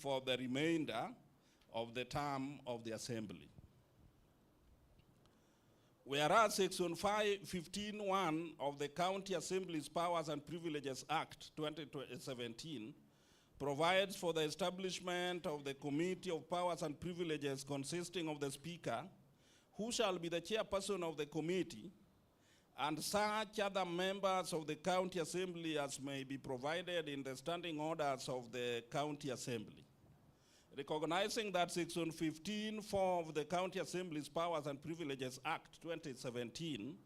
for the remainder of the term of the Assembly. Whereas Section 15.1 of the County Assembly's Powers and Privileges Act 2017 provides for the establishment of the Committee of Powers and Privileges consisting of the Speaker, who shall be the chairperson of the committee, and such other members of the County Assembly as may be provided in the standing orders of the County Assembly. Recognizing that Section 15.4 of the County Assembly's Powers and Privileges Act 2017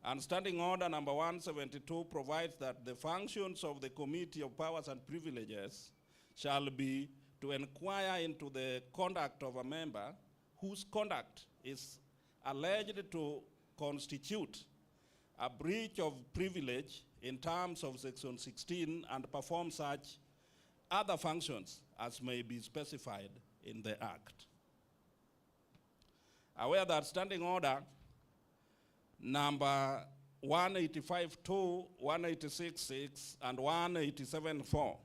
and Standing Order number 172 provides that the functions of the Committee of Powers and Privileges shall be to inquire into the conduct of a member whose conduct is alleged to constitute a breach of privilege in terms of Section 16 and perform such other functions as may be specified in the Act. Aware that Standing Order number 185.2, 186.6, and 187.4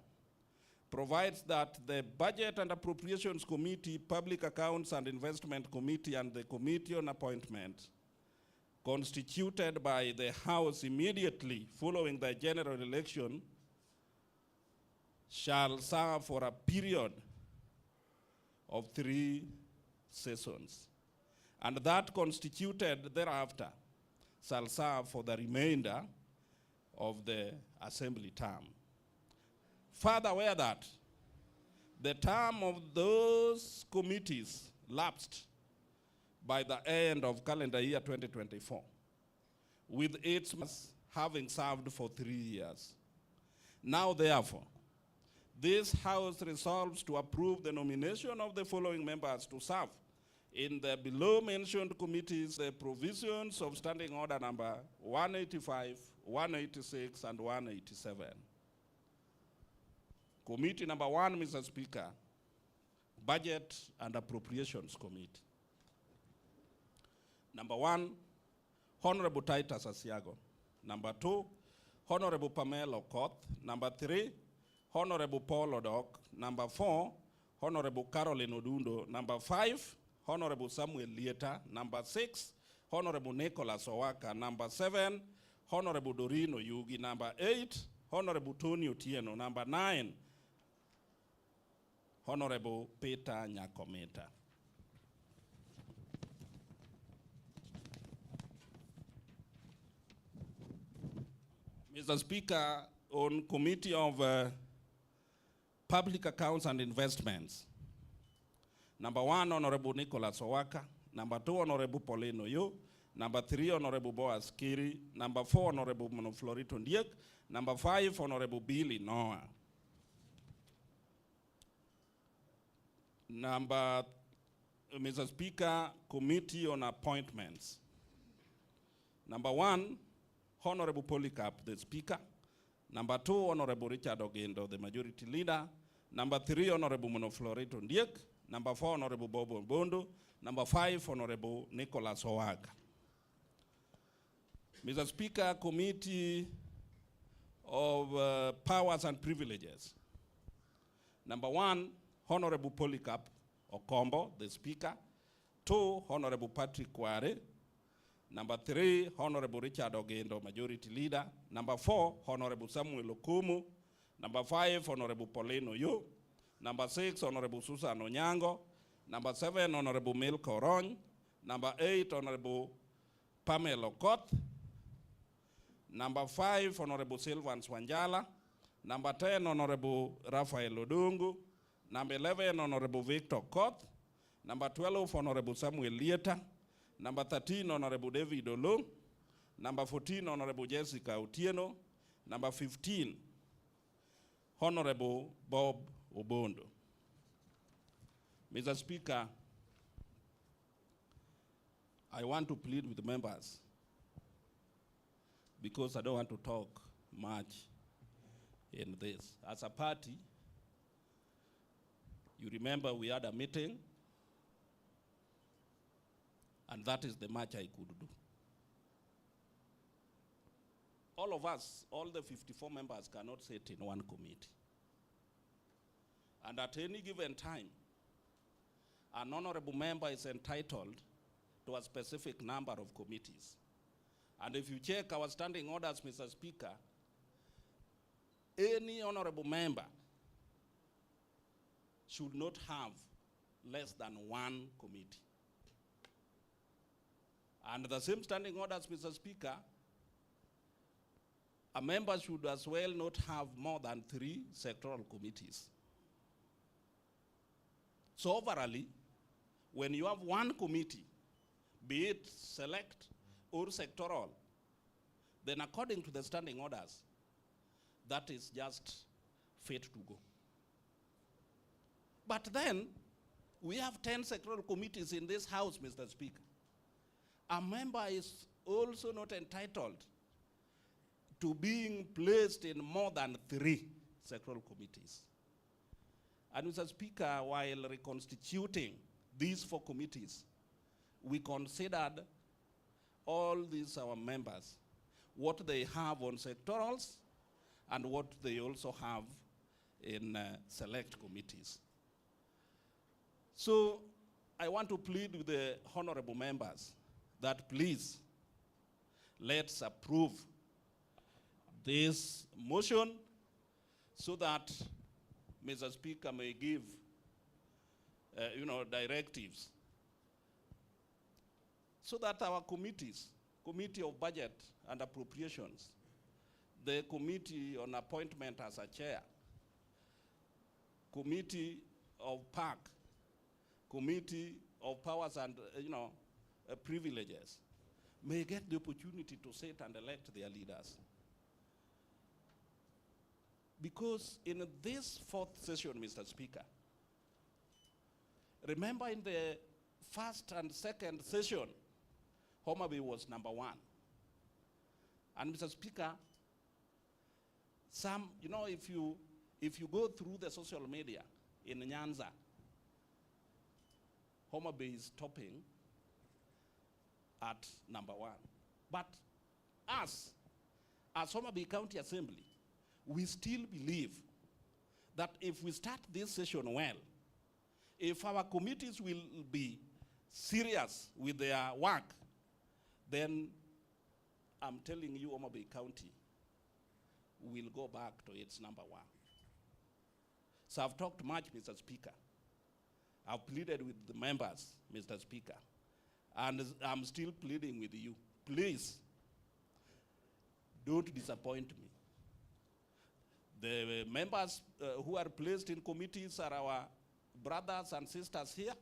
provides that the Budget and Appropriations Committee, Public Accounts and Investment Committee, and the Committee on Appointment, constituted by the House immediately following the general election, shall serve for a period of 3 sessions, and that constituted thereafter shall serve for the remainder of the Assembly term. Further, aware that the term of those committees lapsed by the end of calendar year 2024, with its having served for 3 years. Now, therefore, this House resolves to approve the nomination of the following members to serve in the below-mentioned committees, the provisions of Standing Order number 185, 186, and 187. Committee number 1, Mr. Speaker, Budget and Appropriations Committee. Number 1, Honorable Titus Asiago. Number 2, Honorable Pamela Okoth. Number 3, Honorable Paul Odok. Number 4, Honorable Caroline Odundo. Number 5, Honorable Samuel Lieta. Number 6, Honorable Nicholas Owaka. Number 7, Honorable Doreen Oyugi. Number 8, Honorable Tony Otieno. Number 9, Honorable Peter Nyakometa. Mr. Speaker, on Committee of Public Accounts and Investments, number 1, Honorable Nicholas Owaka. Number 2, Honorable Pauline Oyo. Number 3, Honorable Boaz Kiri. Number 4, Honorable Monoflorito Ndiek. Number 5, Honorable Billy Noah. Mr. Speaker, Committee on Appointments. Number 1, Honorable Polycarp, the Speaker. Number 2, Honorable Richard Ogendo, the Majority Leader. Number 3, Honorable Monoflorito Ndiek. Number 4, Honorable Bobo Bondo. Number 5, Honorable Nicholas Owaka. Mr. Speaker, Committee of Powers and Privileges. Number 1, Honorable Polycarp Okombo, the Speaker. 2, Honorable Patrick Kware. Number 3, Honorable Richard Ogendo, Majority Leader. Number 4, Honorable Samuel Okumu. Number 5, Honorable Pauline Oyo. Number 6, Honorable Susan Onyango. Number 7, Honorable Milka Orony. Number 8, Honorable Pamela Okoth. Number 5, Honorable Sylvan Swanjala. Number 10, Honorable Raphael Odungu. Number 11, Honorable Victor Okoth. Number 12, Honorable Samuel Lieta. Number 13, Honorable David Olo. Number 14, Honorable Jessica Otieno. Number 15, Honorable Bob Obondo. Mr. Speaker, I want to plead with the members because I don't want to talk much in this. As a party, you remember we had a meeting, and that is the much I could do. All of us, all the 54 members cannot sit in one committee. And at any given time, an honorable member is entitled to a specific number of committees. And if you check our standing orders, Mr. Speaker, any honorable member should not have less than one committee. And the same standing orders, Mr. Speaker, a member should as well not have more than 3 sectoral committees. So overall, when you have one committee, be it select or sectoral, then according to the standing orders, that is just fit to go. But then, we have 10 sectoral committees in this House, Mr. Speaker. A member is also not entitled to being placed in more than 3 sectoral committees. And Mr. Speaker, while reconstituting these 4 committees, we considered all these our members, what they have on sectorals and what they also have in select committees. So I want to plead with the honorable members that please let's approve this motion so that Mr. Speaker may give directives so that our committees, Committee of Budget and Appropriations, the Committee on Appointment as a chair, Committee of PAC, Committee of Powers and Privileges, may get the opportunity to sit and elect their leaders. Because in this 4th session, Mr. Speaker, remember in the 1st and 2nd session, Homa Bay was number 1. And Mr. Speaker, if you go through the social media in Nyanza, Homa Bay is topping at number 1. But as Homa Bay County Assembly, we still believe that if we start this session well, if our committees will be serious with their work, then I'm telling you, Homa Bay County will go back to its number 1. So I've talked much, Mr. Speaker. I've pleaded with the members, Mr. Speaker, and I'm still pleading with you. Please, don't disappoint me. The members who are placed in committees are our brothers and sisters here.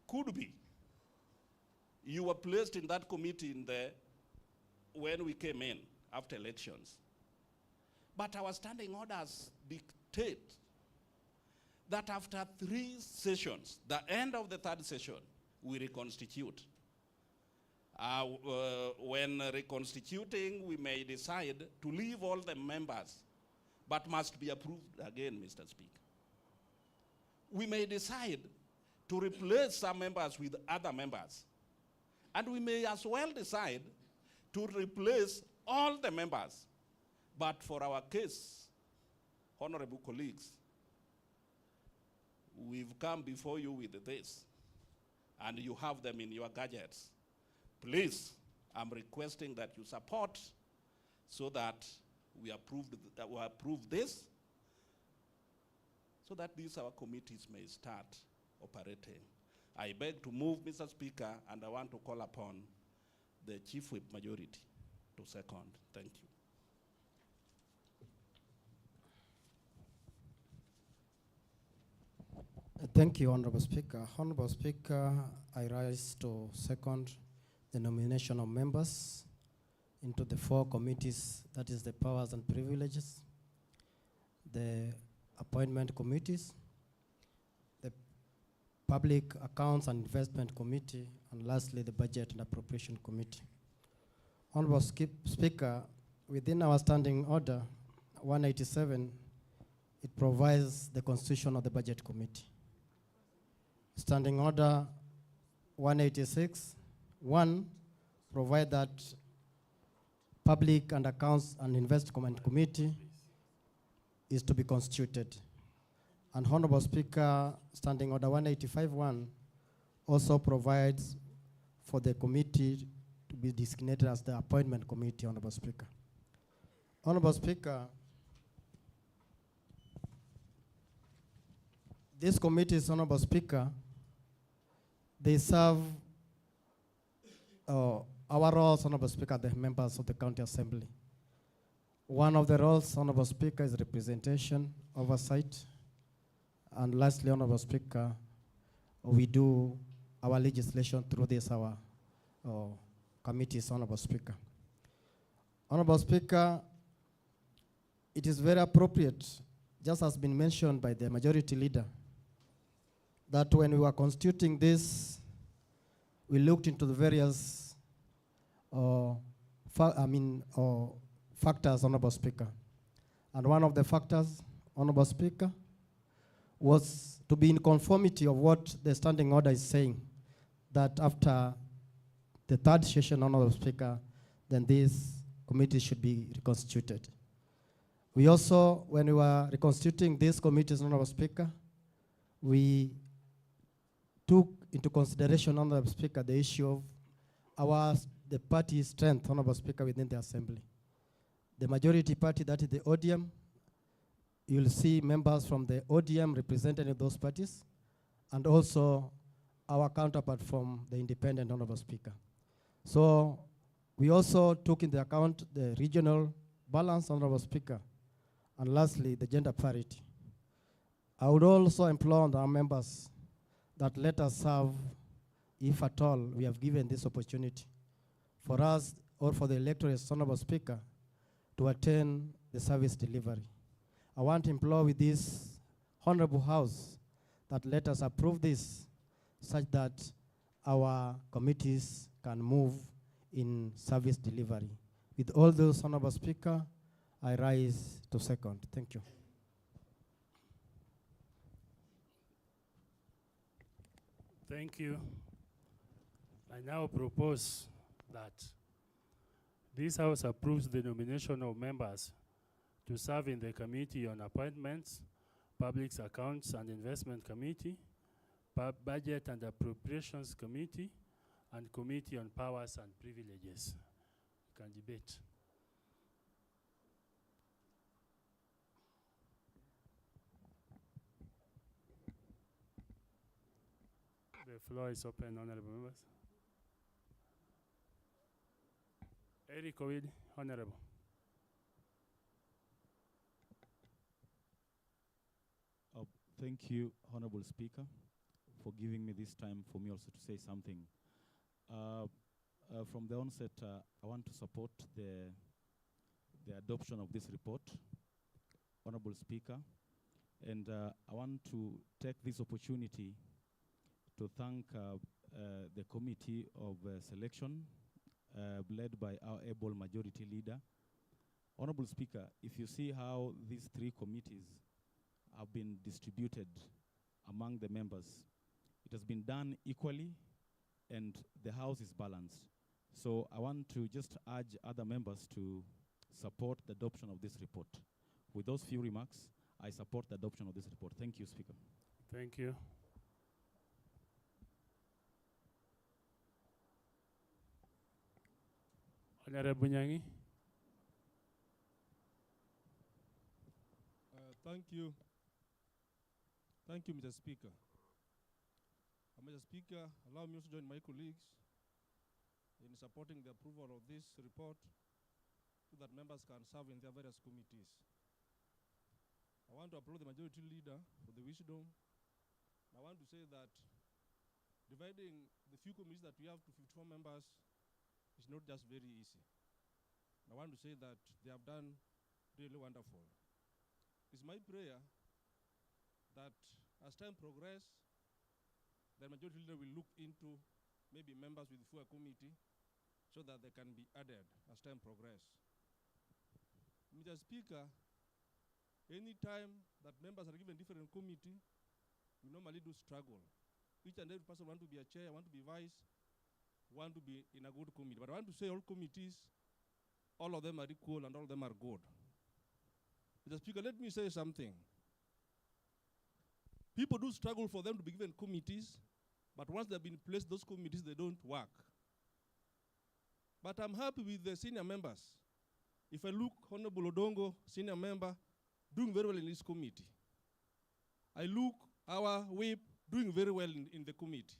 Could be you were placed in that committee when we came in after elections. But our standing orders dictate that after 3 sessions, the end of the 3rd session, we reconstitute. When reconstituting, we may decide to leave all the members, but must be approved again, Mr. Speaker. We may decide to replace some members with other members. And we may as well decide to replace all the members. But for our case, honorable colleagues, we've come before you with this, and you have them in your gadgets. Please, I'm requesting that you support so that we approve this, so that these our committees may start operating. I beg to move, Mr. Speaker, and I want to call upon the Chief Whip majority to second. Thank you. Thank you, Honorable Speaker. Honorable Speaker, I rise to second the nomination of members into the 4 committees, that is the Powers and Privileges, the Appointment Committees, the Public Accounts and Investment Committee, and lastly, the Budget and Appropriation Committee. Honorable Speaker, within our standing order 187, it provides the constitution of the Budget Committee. Standing order 186, 1, provide that Public and Accounts and Investment Committee is to be constituted. And Honorable Speaker, Standing Order 185.1 also provides for the committee to be designated as the appointment committee, Honorable Speaker. Honorable Speaker, these committees, Honorable Speaker, they serve our roles, Honorable Speaker, the members of the County Assembly. One of the roles, Honorable Speaker, is representation, oversight, and lastly, Honorable Speaker, we do our legislation through this, our committees, Honorable Speaker. Honorable Speaker, it is very appropriate, just as been mentioned by the majority leader, that when we were constituting this, we looked into the various factors, Honorable Speaker. And one of the factors, Honorable Speaker, was to be in conformity of what the standing order is saying, that after the third session, Honorable Speaker, then this committee should be reconstituted. We also, when we were reconstituting these committees, Honorable Speaker, we took into consideration, Honorable Speaker, the issue of the party strength, Honorable Speaker, within the Assembly. The majority party, that is the ODM, you'll see members from the ODM represented in those parties, and also our counterpart from the independent, Honorable Speaker. So we also took into account the regional balance, Honorable Speaker, and lastly, the gender parity. I would also implore our members that let us serve, if at all we have given this opportunity, for us or for the electorate, Honorable Speaker, to attend the service delivery. I want to implore with this Honorable House that let us approve this such that our committees can move in service delivery. With all those, Honorable Speaker, I rise to second. Thank you. Thank you. I now propose that this House approves the nomination of members to serve in the Committee on Appointments, Public Accounts and Investment Committee, Budget and Appropriations Committee, and Committee on Powers and Privileges. You can debate. The floor is open, honorable members. Eric Owid, honorable. Thank you, Honorable Speaker, for giving me this time for me also to say something. From the onset, I want to support the adoption of this report, Honorable Speaker, and I want to take this opportunity to thank the Committee of Selection, led by our able majority leader. Honorable Speaker, if you see how these three committees have been distributed among the members, it has been done equally and the House is balanced. So I want to just urge other members to support the adoption of this report. With those few remarks, I support the adoption of this report. Thank you, Speaker. Thank you. Honorable Nyangi. Thank you. Thank you, Mr. Speaker. Mr. Speaker, allow me to join my colleagues in supporting the approval of this report so that members can serve in their various committees. I want to applaud the majority leader for the wisdom. I want to say that dividing the few committees that we have to 54 members is not just very easy. I want to say that they have done really wonderful. It's my prayer that as time progresses, the majority leader will look into maybe members with fewer committee so that they can be added as time progresses. Mr. Speaker, any time that members are given different committee, we normally do struggle. Each and every person want to be a chair, want to be vice, want to be in a good committee. But I want to say all committees, all of them are equal and all of them are good. Mr. Speaker, let me say something. People do struggle for them to be given committees, but once they've been placed, those committees, they don't work. But I'm happy with the senior members. If I look, Honorable Odongo, senior member, doing very well in this committee. I look, our whip, doing very well in the committee.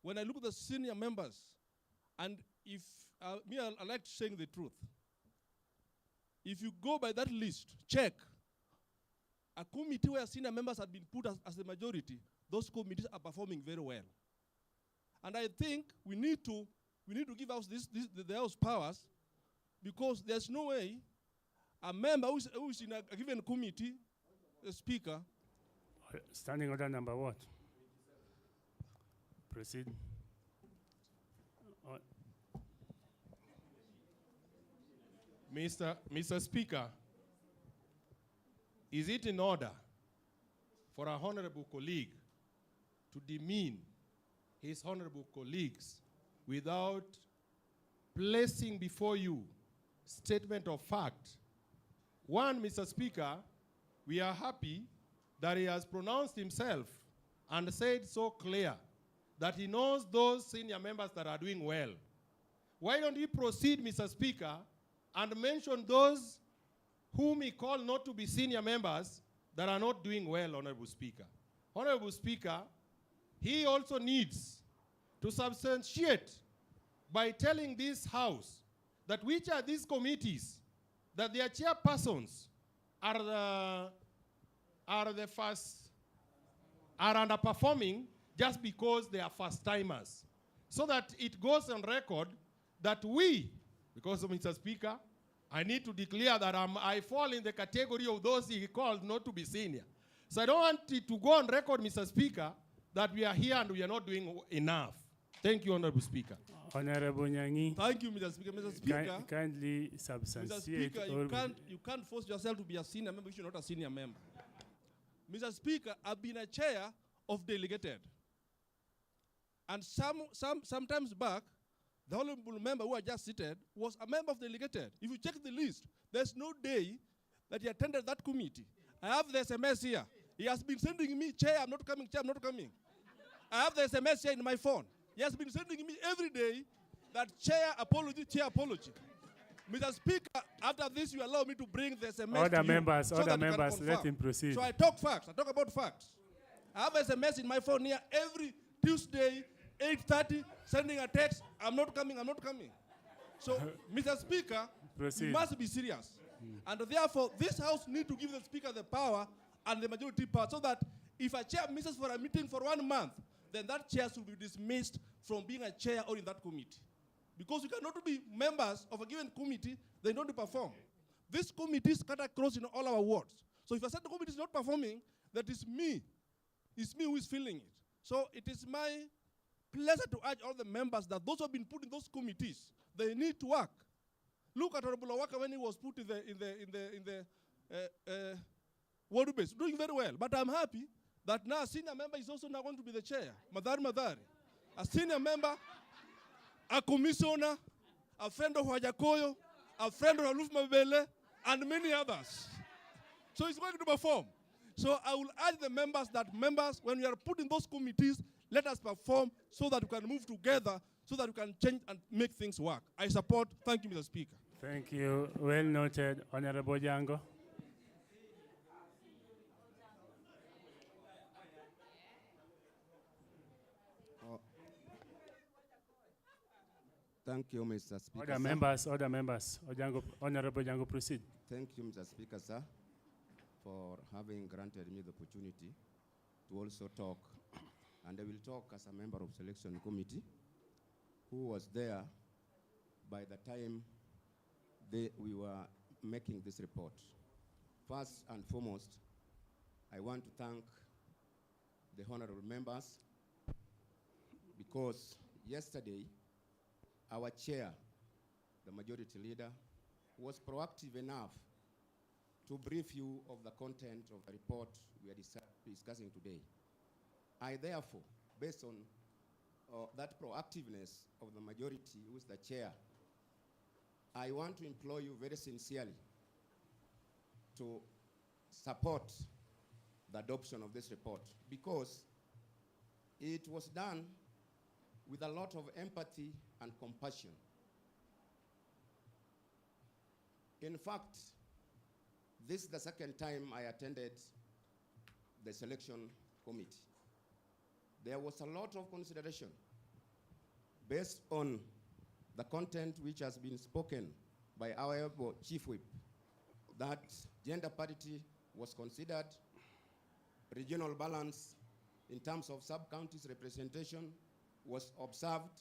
When I look at the senior members, and if, I like saying the truth. If you go by that list, check, a committee where senior members have been put as the majority, those committees are performing very well. And I think we need to give us the House powers, because there's no way a member who's in a given committee, the speaker. Standing order number what? Proceed. Mr. Speaker, is it in order for a honorable colleague to demean his honorable colleagues without placing before you statement of fact? One, Mr. Speaker, we are happy that he has pronounced himself and said so clear that he knows those senior members that are doing well. Why don't he proceed, Mr. Speaker, and mention those whom he called not to be senior members that are not doing well, Honorable Speaker? Honorable Speaker, he also needs to substantiate by telling this House that which are these committees that their chairpersons are underperforming just because they are first-timers. So that it goes on record that we, because of Mr. Speaker, I need to declare that I fall in the category of those he called not to be senior. So I don't want it to go on record, Mr. Speaker, that we are here and we are not doing enough. Thank you, Honorable Speaker. Honorable Nyangi. Thank you, Mr. Speaker. Mr. Speaker, Kindly Mr. substantiate. Speaker, you can't force yourself to be a senior member if you're not a senior member. Mr. Speaker, I've been a chair of delegated. And sometimes back, the honorable member who I just seated was a member of delegated. If you check the list, there's no day that he attended that committee. I have the SMS here. He has been sending me, Chair, I'm not coming, Chair, I'm not coming. I have the SMS here in my phone. He has been sending me every day that Chair apology, Chair apology. Mr. Speaker, after this, you allow me to bring the SMS Other to you members, so other that you can members, let confirm. him proceed. So I talk facts. I talk about facts. I have SMS in my phone here every Tuesday, 8:30, sending a text, I'm not coming, I'm not coming. So, Mr. Speaker, Proceed. we must be serious. And therefore, this House needs to give the Speaker the power and the majority power so that if a chair misses for a meeting for 1 month, then that chair should be dismissed from being a chair or in that committee. Because you cannot be members of a given committee, they don't perform. This committee is cut across in all our wards. So if a certain committee is not performing, that is me. It's me who is feeling it. So it is my pleasure to urge all the members that those who have been put in those committees, they need to work. Look at Honorable Awaka when he was put in the ward base, doing very well. But I'm happy that now a senior member is also now going to be the chair, Madari. A senior member, a commissioner, a friend of Wajakoyo, a friend of Aluf Mabele, and many others. So he's going to perform. So I will urge the members that when we are put in those committees, let us perform so that we can move together, so that we can change and make things work. I support. Thank you, Mr. Speaker. Thank you. Well noted, Honorable Jango. Thank you, Mr. Speaker. Other members. Honorable Jango, proceed. Thank you, Mr. Speaker, sir, for having granted me the opportunity to also talk. And I will talk as a member of selection committee who was there by the time we were making this report. First and foremost, I want to thank the honorable members because yesterday, our chair, the majority leader, was proactive enough to brief you of the content of the report we are discussing today. I therefore, based on that proactiveness of the majority, who is the chair, I want to implore you very sincerely to support the adoption of this report because it was done with a lot of empathy and compassion. In fact, this is the second time I attended the selection committee. There was a lot of consideration based on the content which has been spoken by our chief whip, that gender parity was considered, regional balance in terms of sub-counties representation was observed,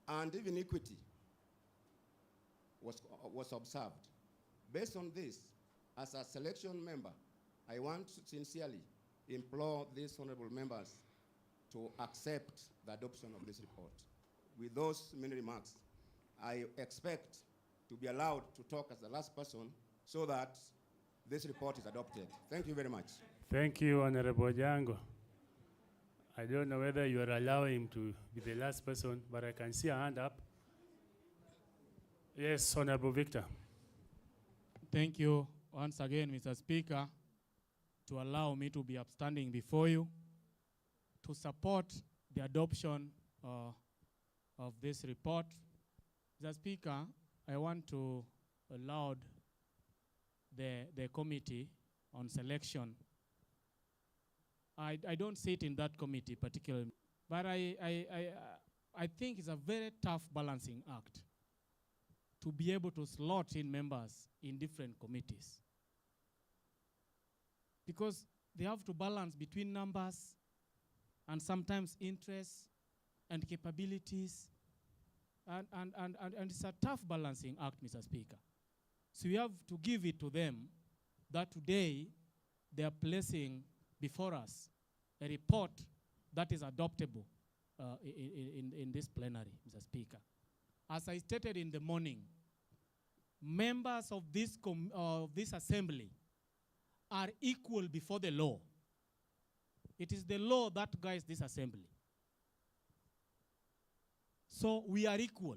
and even equity was observed. Based on this, as a selection member, I want to sincerely implore these honorable members to accept the adoption of this report. With those many remarks, I expect to be allowed to talk as the last person so that this report is adopted. Thank you very much. Thank you, Honorable Jango. I don't know whether you are allowing him to be the last person, but I can see a hand up. Yes, Honorable Victor. Thank you once again, Mr. Speaker, to allow me to be upstanding before you to support the adoption of this report. Mr. Speaker, I want to allow the committee on selection. I don't sit in that committee particularly, but I think it's a very tough balancing act to be able to slot in members in different committees. Because they have to balance between numbers and sometimes interests and capabilities. And it's a tough balancing act, Mr. Speaker. So we have to give it to them that today they are placing before us a report that is adoptable in this plenary, Mr. Speaker. As I stated in the morning, members of this assembly are equal before the law. It is the law that guides this assembly. So we are equal.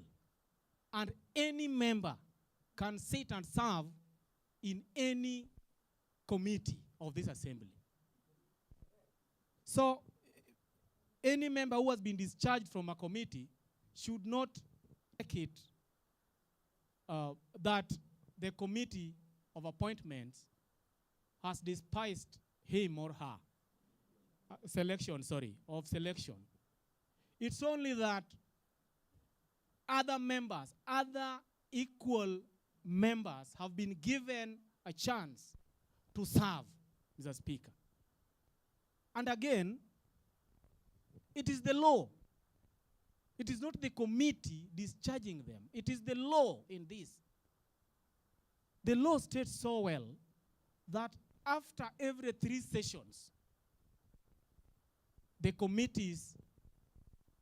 And any member can sit and serve in any committee of this assembly. So any member who has been discharged from a committee should not take it that the committee of appointments has despised him or her. Selection. It's only that other members, other equal members have been given a chance to serve, Mr. Speaker. And again, it is the law. It is not the committee discharging them. It is the law in this. The law states so well that after every 3 sessions, the committees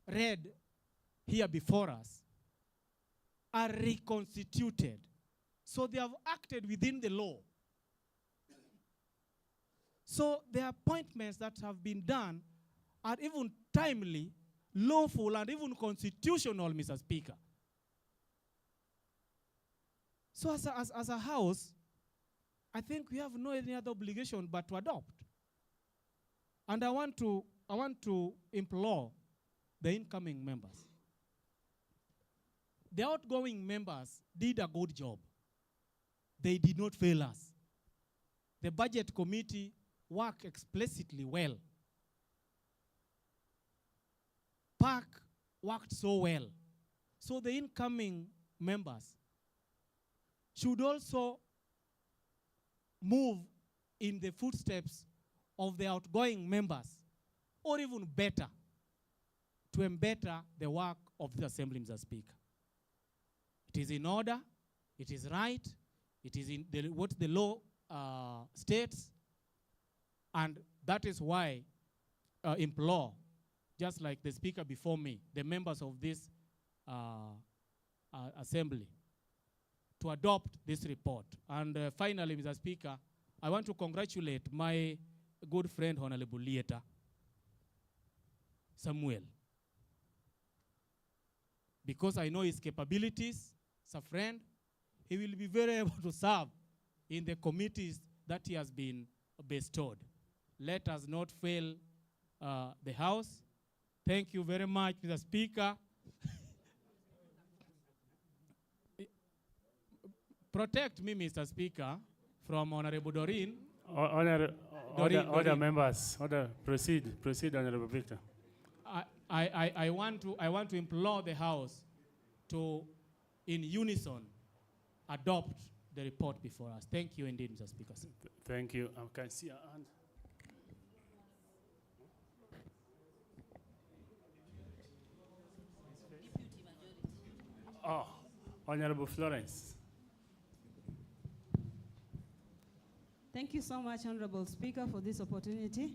read here before us are reconstituted. So they have acted within the law. So the appointments that have been done are even timely, lawful, and even constitutional, Mr. Speaker. So as a house, I think we have no any other obligation but to adopt. And I want to implore the incoming members. The outgoing members did a good job. They did not fail us. The budget committee worked explicitly well. PAC worked so well. So the incoming members should also move in the footsteps of the outgoing members, or even better, to embetter the work of the Assembly, Mr. Speaker. It is in order, it is right, it is in what the law states, and that is why I implore, just like the speaker before me, the members of this assembly, to adopt this report. And finally, Mr. Speaker, I want to congratulate my good friend, Honorable Lieta Samuel, because I know his capabilities as a friend. He will be very able to serve in the committees that he has been bestowed. Let us not fail the House. Thank you very much, Mr. Speaker. Protect me, Mr. Speaker, from Honorable Doreen. Order members, proceed, Honorable Victor. I want to implore the House to, in unison, adopt the report before us. Thank you indeed, Mr. Speaker. Thank you. I can see a hand. Oh, Honorable Florence. Thank you so much, Honorable Speaker, for this opportunity.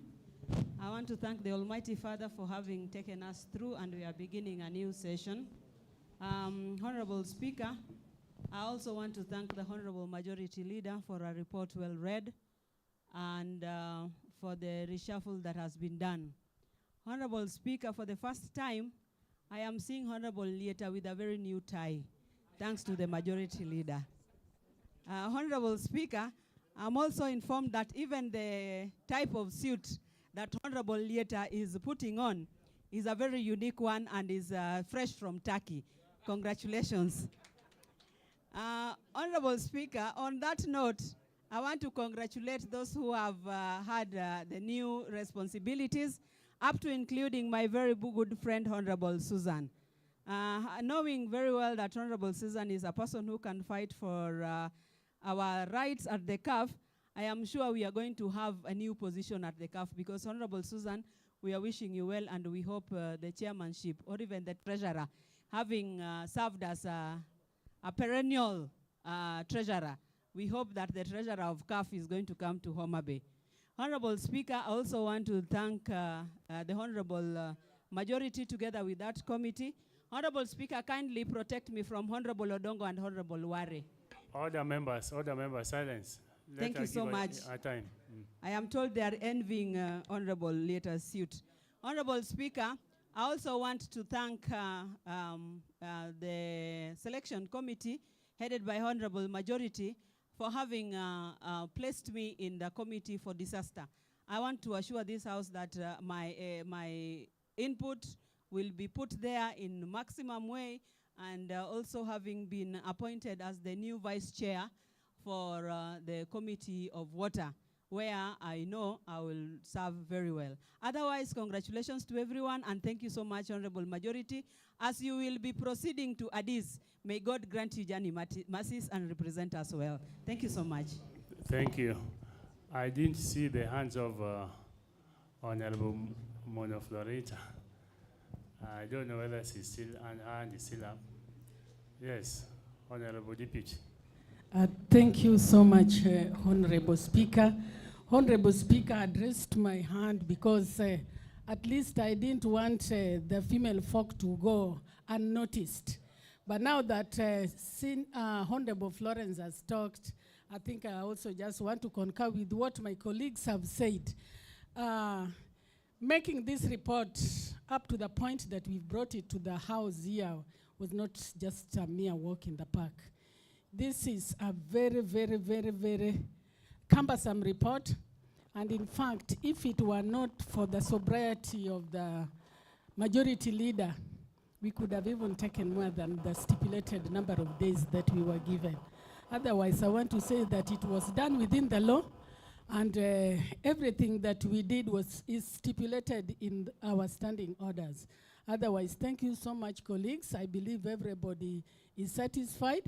I want to thank the Almighty Father for having taken us through, and we are beginning a new session. Honorable Speaker, I also want to thank the Honorable Majority Leader for a report well read and for the reshuffle that has been done. Honorable Speaker, for the first time, I am seeing Honorable Lieta with a very new tie, thanks to the Majority Leader. Honorable Speaker, I'm also informed that even the type of suit that Honorable Lieta is putting on is a very unique one and is fresh from Turkey. Congratulations. Honorable Speaker, on that note, I want to congratulate those who have had the new responsibilities, up to including my very good friend, Honorable Susan. Knowing very well that Honorable Susan is a person who can fight for our rights at the CAF, I am sure we are going to have a new position at the CAF, because Honorable Susan, we are wishing you well, and we hope the chairmanship or even the treasurer, having served as a perennial treasurer, we hope that the treasurer of CAF is going to come to Homa Bay. Honorable Speaker, I also want to thank the Honorable Majority together with that committee. Honorable Speaker, kindly protect me from Honorable Odongo and Honorable Ware. Order members, silence. Thank you so much. Our time. I am told they are envying Honorable Lieta's suit. Honorable Speaker, I also want to thank the selection committee headed by Honorable Majority for having placed me in the committee for disaster. I want to assure this House that my input will be put there in maximum way, and also having been appointed as the new vice chair for the Committee of Water, where I know I will serve very well. Otherwise, congratulations to everyone, and thank you so much, Honorable Majority. As you will be proceeding to Addis, may God grant you journey mercies and represent us well. Thank you so much. Thank you. I didn't see the hands of Honorable Mono Florita. I don't know whether she's still, and her hand is still up. Yes, Honorable Deputy. Thank you so much, Honorable Speaker. Honorable Speaker, I raised my hand because at least I didn't want the female folk to go unnoticed. But now that Honorable Florence has talked, I think I also just want to concur with what my colleagues have said. Making this report up to the point that we brought it to the House here was not just a mere walk in the park. This is a very, very, very, very cumbersome report. And in fact, if it were not for the sobriety of the Majority Leader, we could have even taken more than the stipulated number of days that we were given. Otherwise, I want to say that it was done within the law, and everything that we did is stipulated in our standing orders. Otherwise, thank you so much, colleagues. I believe everybody is satisfied.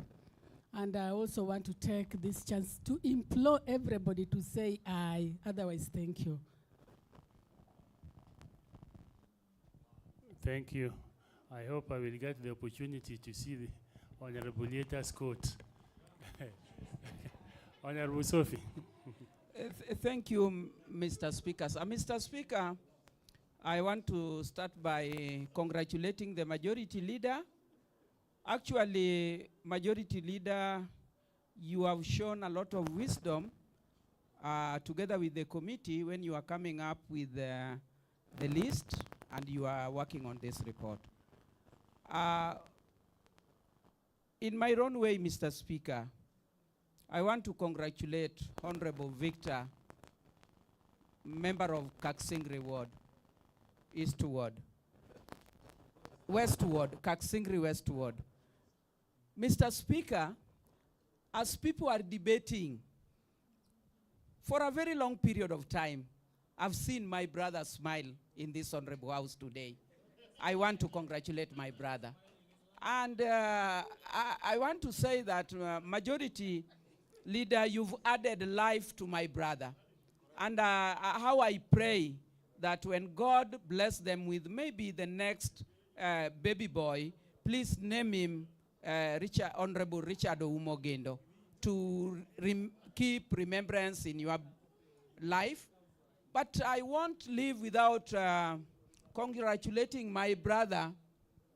And I also want to take this chance to implore everybody to say aye. Otherwise, thank you. Thank you. I hope I will get the opportunity to see the Honorable Lieta's coat. Honorable Sophie. Thank you, Mr. Speaker. Mr. Speaker, I want to start by congratulating the Majority Leader. Actually, Majority Leader, you have shown a lot of wisdom together with the committee when you are coming up with the list and you are working on this report. In my own way, Mr. Speaker, I want to congratulate Honorable Victor, member of Kaksingri Ward, Kaksingri West Ward. Mr. Speaker, as people are debating, for a very long period of time, I've seen my brother smile in this honorable house today. I want to congratulate my brother. And I want to say that Majority Leader, you've added life to my brother. And how I pray that when God bless them with maybe the next baby boy, please name him Honorable Richard Oumogendo, to keep remembrance in your life. But I won't leave without congratulating my brother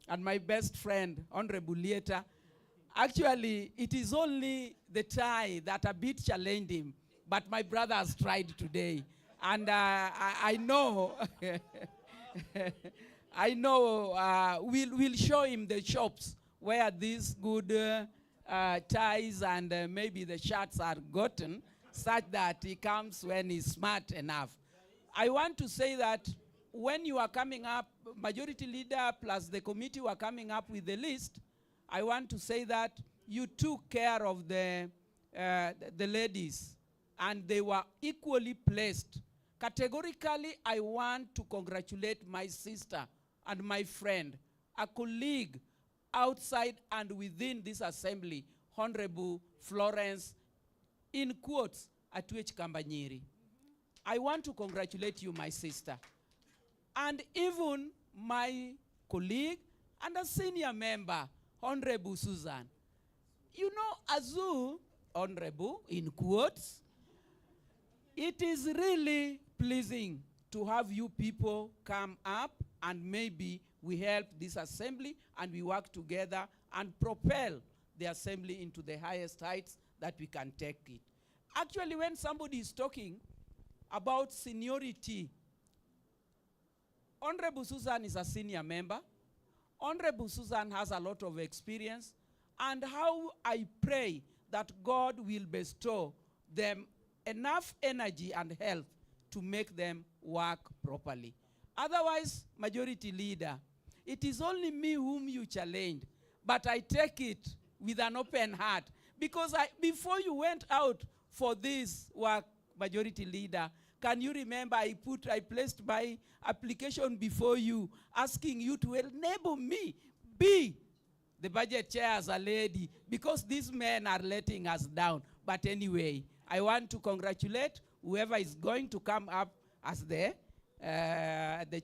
and my best friend, Honorable Lieta. Actually, it is only the tie that a bit challenged him, but my brother has tried today. And I know, we'll show him the shops where these good ties and maybe the shirts are gotten, such that he comes when he's smart enough. I want to say that when you are coming up, Majority Leader plus the committee were coming up with the list, I want to say that you took care of the ladies, and they were equally placed. Categorically, I want to congratulate my sister and my friend, a colleague outside and within this assembly, Honorable Florence, in quotes, Atuech Kambanyiri. I want to congratulate you, my sister. And even my colleague and a senior member, Honorable Susan. You know, Azu, Honorable, in quotes, it is really pleasing to have you people come up and maybe we help this assembly and we work together and propel the assembly into the highest heights that we can take it. Actually, when somebody is talking about seniority, Honorable Susan is a senior member. Honorable Susan has a lot of experience, and how I pray that God will bestow them enough energy and health to make them work properly. Otherwise, Majority Leader, it is only me whom you challenged, but I take it with an open heart, because before you went out for this work, Majority Leader, can you remember I placed my application before you, asking you to enable me be the budget chair as a lady, because these men are letting us down. But anyway, I want to congratulate whoever is going to come up as the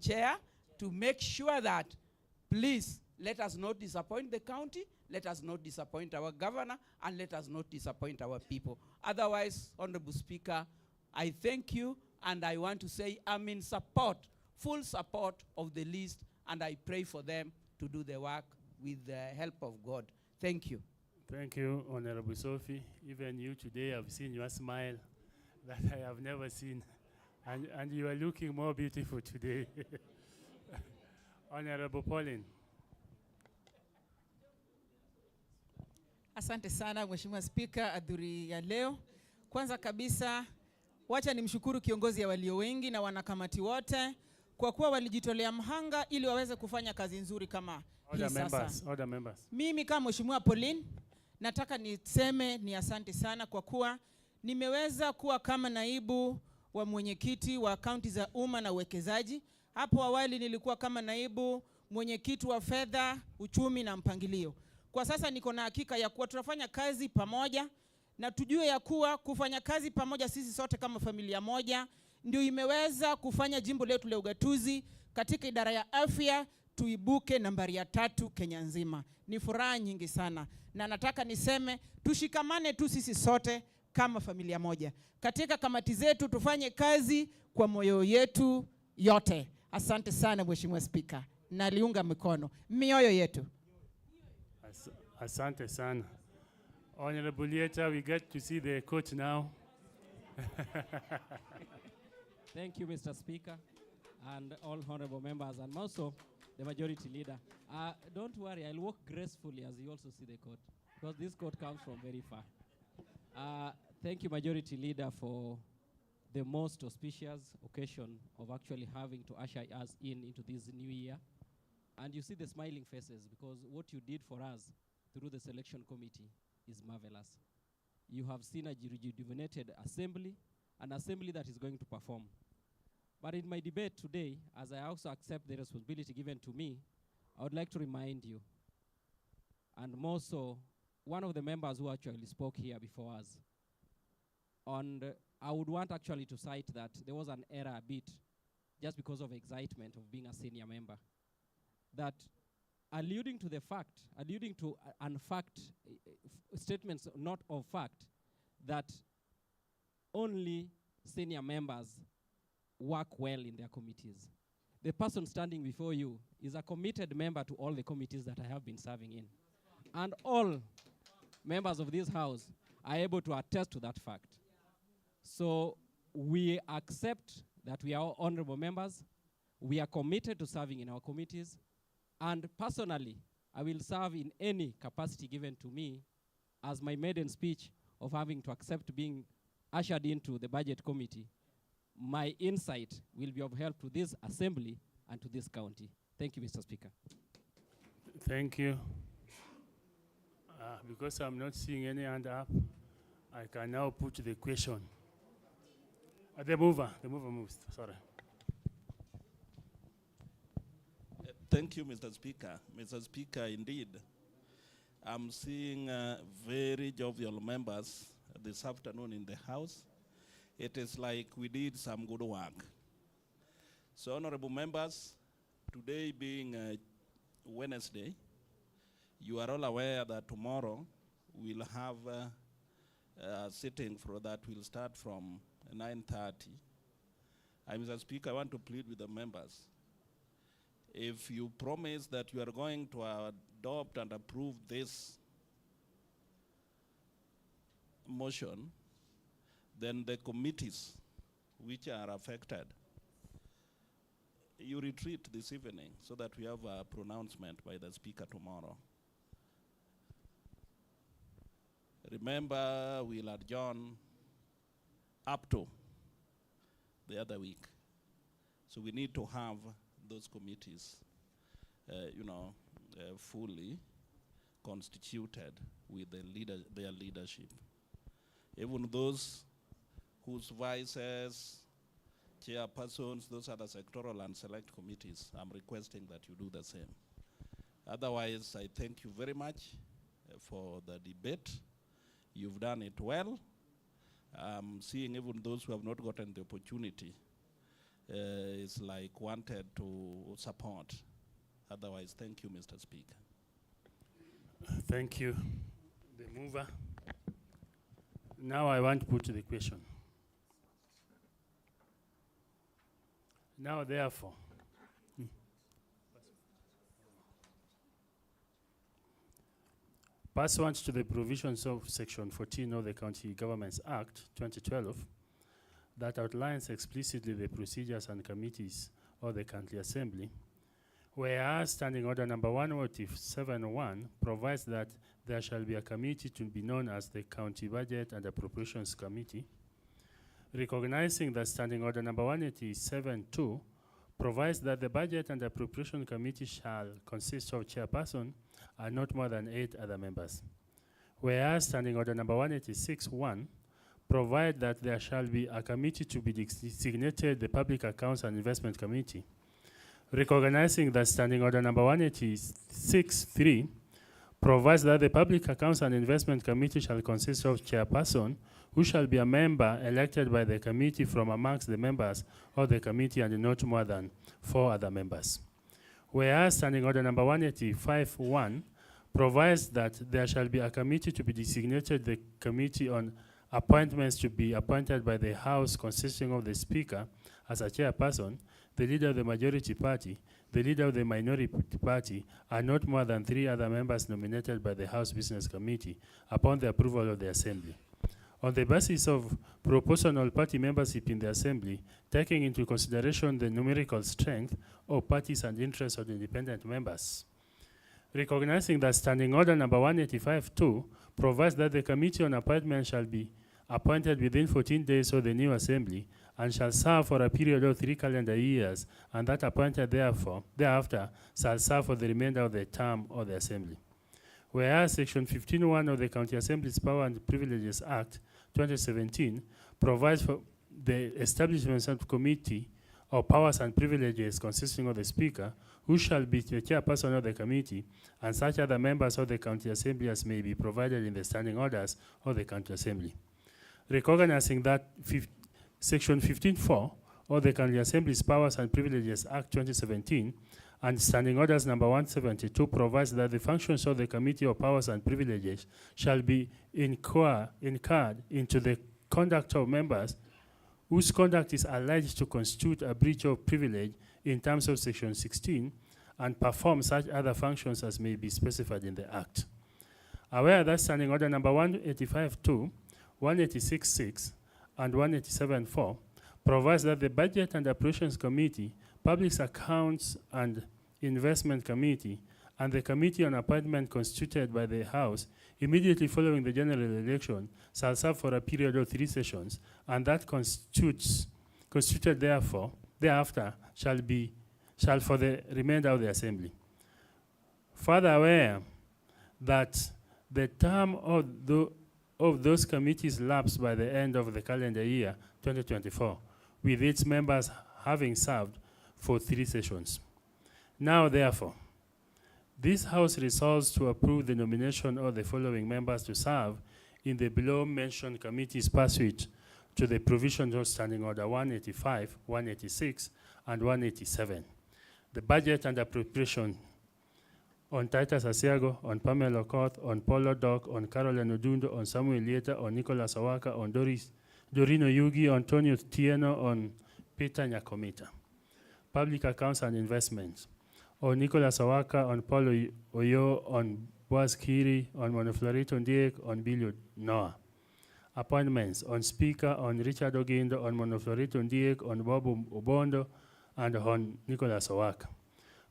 chair, to make sure that, please, let us not disappoint the county, let us not disappoint our governor, and let us not disappoint our people. Otherwise, Honorable Speaker, I thank you, and I want to say I'm in support, full support of the list, and I pray for them to do the work with the help of God. Thank you. Thank you, Honorable Sophie. Even you today, I've seen your smile that I have never seen. And you are looking more beautiful today. Honorable Pauline. Asante sana Mheshimiwa Spika, adhuri ya leo. Kwanza kabisa, wacha nimshukuru kiongozi ya walio wengi na wanakamati wote kwa kuwa walijitolea mhanga ili waweze kufanya kazi nzuri kama hii sasa. Order members. Mimi kama Mheshimiwa Pauline, nataka niseme ni asante sana kwa kuwa nimeweza kuwa kama naibu wa mwenyekiti wa kaunti za umma na uwekezaji. Hapo awali nilikuwa kama naibu mwenyekiti wa fedha, uchumi na mpangilio. Kwa sasa niko na hakika ya kuwa tunafanya kazi pamoja, na tujue ya kuwa kufanya kazi pamoja sisi sote kama familia moja ndio imeweza kufanya jimbo letu la ugatuzi katika idara ya afya tuibuke nambari ya 3 Kenya nzima. Ni furaha nyingi sana, na nataka niseme tushikamane tu sisi sote kama familia moja. Katika kamati zetu tufanye kazi kwa moyo yetu yote. Asante sana Mheshimiwa Spika. Naliunga mikono mioyo yetu. Asante sana. Honorable Lieta, we get to see the coach now. Thank you, Mr. Speaker, and all honorable members, and also the Majority Leader. Don't worry, I'll walk gracefully as you also see the court, because this court comes from very far. Thank you, Majority Leader, for the most auspicious occasion of actually having to usher us into this new year. And you see the smiling faces because what you did for us through the selection committee is marvelous. You have seen a rejuvenated assembly, an assembly that is going to perform. But in my debate today, as I also accept the responsibility given to me, I would like to remind you, and more so, one of the members who actually spoke here before us, and I would want actually to cite that there was an error a bit, just because of excitement of being a senior member, that alluding to the fact, alluding to unfact statements not of fact, that only senior members work well in their committees. The person standing before you is a committed member to all the committees that I have been serving in. And all members of this house are able to attest to that fact. So we accept that we are all honorable members. We are committed to serving in our committees. And personally, I will serve in any capacity given to me as my maiden speech of having to accept being ushered into the budget committee. My insight will be of help to this assembly and to this county. Thank you, Mr. Speaker. Thank you. Because I'm not seeing any hand up, I can now put the question. The mover moves, sorry. Thank you, Mr. Speaker. Mr. Speaker, indeed, I'm seeing very jovial members this afternoon in the House. It is like we did some good work. So, honorable members, today being Wednesday, you are all aware that tomorrow we'll have a sitting for that will start from 9:30. Mr. Speaker, I want to plead with the members. If you promise that you are going to adopt and approve this motion, then the committees which are affected, you retreat this evening so that we have a pronouncement by the Speaker tomorrow. Remember, we'll adjourn up to the other week. So we need to have those committees, fully constituted with their leadership. Even those whose vices, chairpersons, those are the sectoral and select committees, I'm requesting that you do the same. Otherwise, I thank you very much for the debate. You've done it well. Seeing even those who have not gotten the opportunity, it's like wanted to support. Otherwise, thank you, Mr. Speaker. Thank you, the mover. Now I want to put the question. Now, therefore, pursuant to the provisions of Section 14 of the County Governments Act 2012, that outlines explicitly the procedures and committees of the County Assembly, whereas Standing Order Number 107.1 provides that there shall be a committee to be known as the County Budget and Appropriations Committee, recognizing that Standing Order Number 187.2 provides that the Budget and Appropriation Committee shall consist of chairperson and not more than 8 other members. Whereas Standing Order Number 186.1 provide that there shall be a committee to be designated the Public Accounts and Investment Committee, recognizing that Standing Order Number 186.3 provides that the Public Accounts and Investment Committee shall consist of chairperson, who shall be a member elected by the committee from amongst the members of the committee and not more than 4 other members. Whereas Standing Order Number 185.1 provides that there shall be a committee to be designated the Committee on Appointments to be appointed by the House, consisting of the Speaker as a chairperson, the leader of the majority party, the leader of the minority party, and not more than 3 other members nominated by the House Business Committee upon the approval of the Assembly. On the basis of proportional party membership in the Assembly, taking into consideration the numerical strength of parties and interests of the independent members. Recognizing that Standing Order number 185-2 provides that the Committee on Appointment shall be appointed within 14 days of the new assembly and shall serve for a period of 3 calendar years, and that appointed thereafter shall serve for the remainder of the term of the assembly. Whereas Section 15.1 of the County Assembly's Power and Privileges Act 2017 provides for the establishment of committee of powers and privileges consisting of the Speaker, who shall be the chairperson of the committee, and such other members of the County Assembly as may be provided in the standing orders of the County Assembly. Recognizing that Section 15.4 of the County Assembly's Powers and Privileges Act 2017 and Standing Orders number 172 provides that the functions of the Committee of Powers and Privileges shall be incurred into the conduct of members whose conduct is alleged to constitute a breach of privilege in terms of Section 16 and perform such other functions as may be specified in the Act. Aware that Standing Order number 185-2, 186-6, and 187-4 provides that the Budget and Appropriations Committee, Public Accounts and Investment Committee, and the Committee on Appointment constituted by the House immediately following the general election shall serve for a period of 3 sessions, and that constituted thereafter shall for the remainder of the Assembly. Further aware that the term of those committees lapse by the end of the calendar year 2024, with its members having served for 3 sessions. Now, therefore, this House resolves to approve the nomination of the following members to serve in the below-mentioned committees pursuant to the provisions of Standing Order 185, 186, and 187. The Budget and Appropriation on Titus Asiago, on Pamela Koth, on Paulo Doc, on Caroline Odundo, on Samuel Lieta, on Nicholas Awaka, on Dorino Yugi, on Antonio Tieno, on Peter Nyakomita. Public Accounts and Investments, on Nicholas Awaka, on Paulo Oyo, on Boaz Kiri, on Monoflorito Ndiek, on Billy Noah. Appointments, on Speaker, on Richard Ogindo, on Monoflorito Ndiek, on Bob Obondo, and on Nicholas Awaka.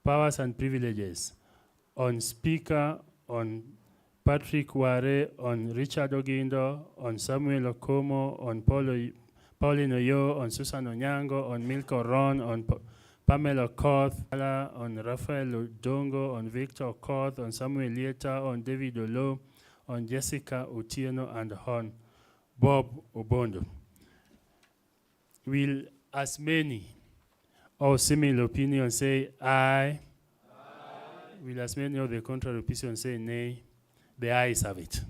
Powers and Privileges, on Speaker, on Patrick Ware, on Richard Ogindo, on Samuel Okomo, on Pauline Oyo, on Susan Onyango, on Milko Ron, on Pamela Koth, on Rafael Odongo, on Victor Koth, on Samuel Lieta, on David Olo, on Jessica Otieno, and on Bob Obondo. Will as many of similar opinions say aye? Will as many of the contrary opinions say nay? The ayes have it.